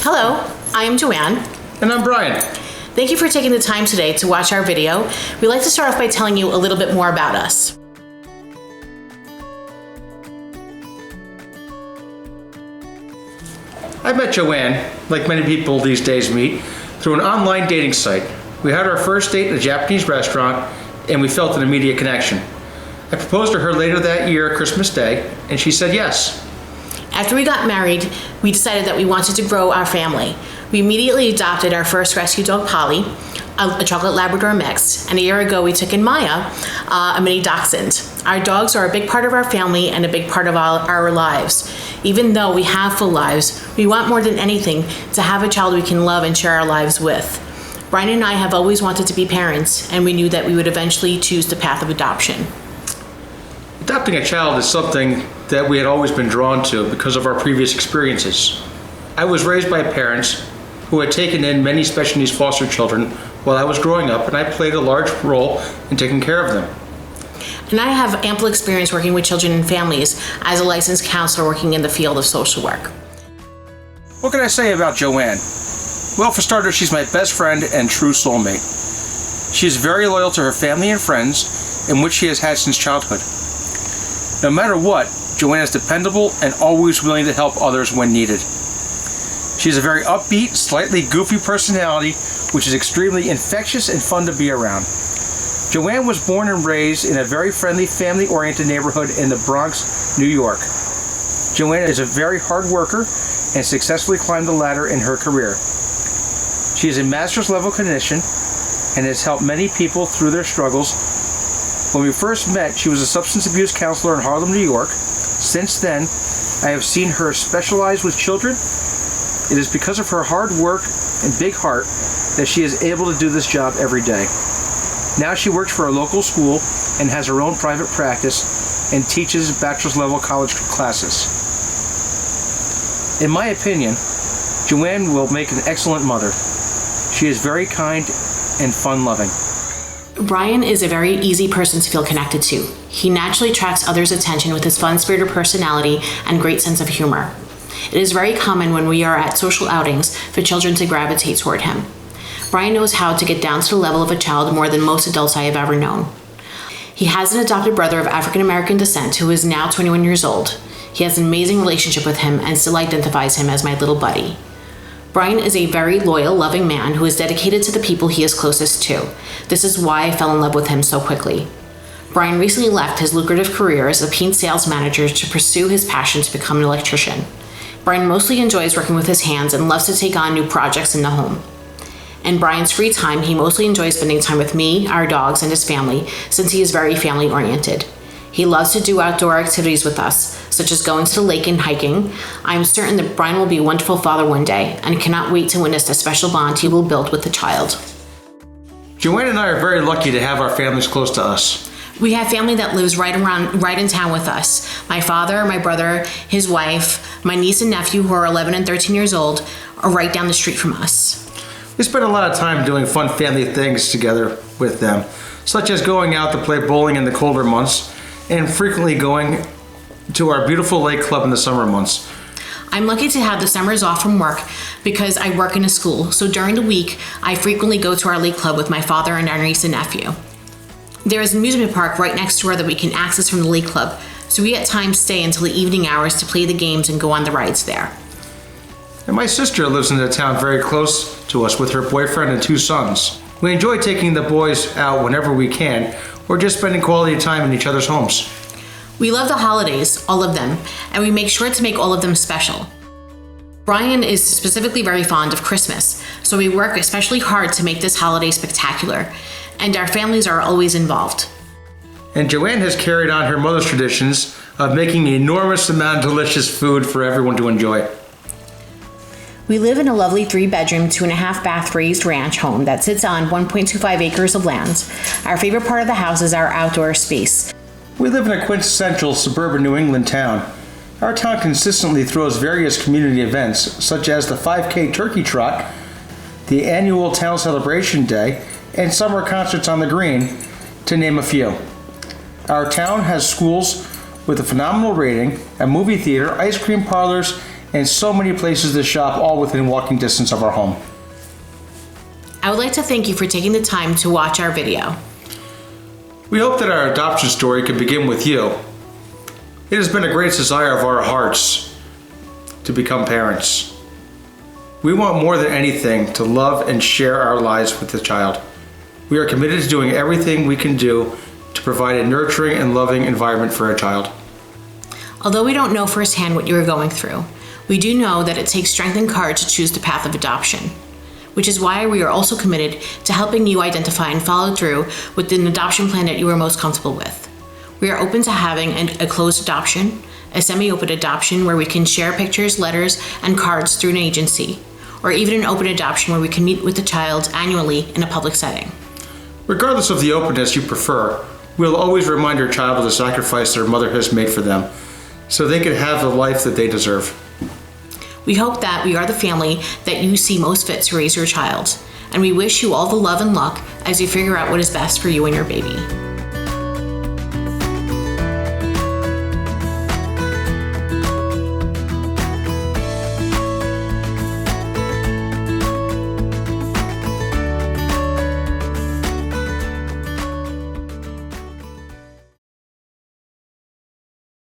Hello, I am Joanne. And I'm Brian. Thank you for taking the time today to watch our video. We'd like to start off by telling you a little bit more about us. I met Joanne, like many people these days meet, through an online dating site. We had our first date at a Japanese restaurant, and we felt an immediate connection. I proposed to her later that year, Christmas Day, and she said yes. After we got married, we decided that we wanted to grow our family. We immediately adopted our first rescue dog, Polly, a chocolate Labrador mix, and a year ago we took in Maya, a mini dachshund. Our dogs are a big part of our family and a big part of our lives. Even though we have full lives, we want more than anything to have a child we can love and share our lives with. Brian and I have always wanted to be parents, and we knew that we would eventually choose the path of adoption. Adopting a child is something that we had always been drawn to because of our previous experiences. I was raised by parents who had taken in many special needs foster children while I was growing up, and I played a large role in taking care of them. And I have ample experience working with children and families as a licensed counselor working in the field of social work. What can I say about Joanne? Well, for starters, she's my best friend and true soulmate. She is very loyal to her family and friends, in which she has had since childhood. No matter what, Joanne is dependable and always willing to help others when needed. She has a very upbeat, slightly goofy personality, which is extremely infectious and fun to be around. Joanne was born and raised in a very friendly, family-oriented neighborhood in the Bronx, New York. Joanne is a very hard worker and successfully climbed the ladder in her career. She is a master's level clinician and has helped many people through their struggles. When we first met, she was a substance abuse counselor in Harlem, New York. Since then, I have seen her specialize with children. It is because of her hard work and big heart that she is able to do this job every day. Now she works for a local school and has her own private practice and teaches bachelor's level college classes. In my opinion, Joanne will make an excellent mother. She is very kind and fun-loving. Brian is a very easy person to feel connected to. He naturally attracts others' attention with his fun-spirited personality and great sense of humor. It is very common when we are at social outings for children to gravitate toward him. Brian knows how to get down to the level of a child more than most adults I have ever known. He has an adopted brother of African American descent who is now 21 years old. He has an amazing relationship with him and still identifies him as my little buddy. Brian is a very loyal, loving man who is dedicated to the people he is closest to. This is why I fell in love with him so quickly. Brian recently left his lucrative career as a paint sales manager to pursue his passion to become an electrician. Brian mostly enjoys working with his hands and loves to take on new projects in the home. In Brian's free time, he mostly enjoys spending time with me, our dogs, and his family, since he is very family-oriented. He loves to do outdoor activities with us, such as going to the lake and hiking. I am certain that Brian will be a wonderful father one day, and cannot wait to witness the special bond he will build with the child. Joanne and I are very lucky to have our families close to us. We have family that lives right in town with us. My father, my brother, his wife, my niece and nephew, who are 11 and 13 years old, are right down the street from us. We spend a lot of time doing fun family things together with them, such as going out to play bowling in the colder months and frequently going to our beautiful lake club in the summer months. I'm lucky to have the summers off from work because I work in a school, so during the week, I frequently go to our lake club with my father and our niece and nephew. There is an amusement park right next door that we can access from the lake club, so we at times stay until the evening hours to play the games and go on the rides there. And my sister lives in a town very close to us with her boyfriend and 2 sons. We enjoy taking the boys out whenever we can, or just spending quality time in each other's homes. We love the holidays, all of them, and we make sure to make all of them special. Brian is specifically very fond of Christmas, so we work especially hard to make this holiday spectacular, and our families are always involved. And Joanne has carried on her mother's traditions of making an enormous amount of delicious food for everyone to enjoy. We live in a lovely 3-bedroom, 2.5-bath raised ranch home that sits on 1.25 acres of land. Our favorite part of the house is our outdoor space. We live in a quintessential suburban New England town. Our town consistently throws various community events, such as the 5K Turkey Trot, the annual Town Celebration Day, and summer concerts on the green, to name a few. Our town has schools with a phenomenal rating, a movie theater, ice cream parlors, and so many places to shop, all within walking distance of our home. I would like to thank you for taking the time to watch our video. We hope that our adoption story could begin with you. It has been a great desire of our hearts to become parents. We want more than anything to love and share our lives with the child. We are committed to doing everything we can do to provide a nurturing and loving environment for a child. Although we don't know firsthand what you are going through, we do know that it takes strength and courage to choose the path of adoption, which is why we are also committed to helping you identify and follow through with an adoption plan that you are most comfortable with. We are open to having a closed adoption, a semi-open adoption where we can share pictures, letters, and cards through an agency, or even an open adoption where we can meet with the child annually in a public setting. Regardless of the openness you prefer, we'll always remind your child of the sacrifice their mother has made for them, so they can have the life that they deserve. We hope that we are the family that you see most fit to raise your child, and we wish you all the love and luck as you figure out what is best for you and your baby.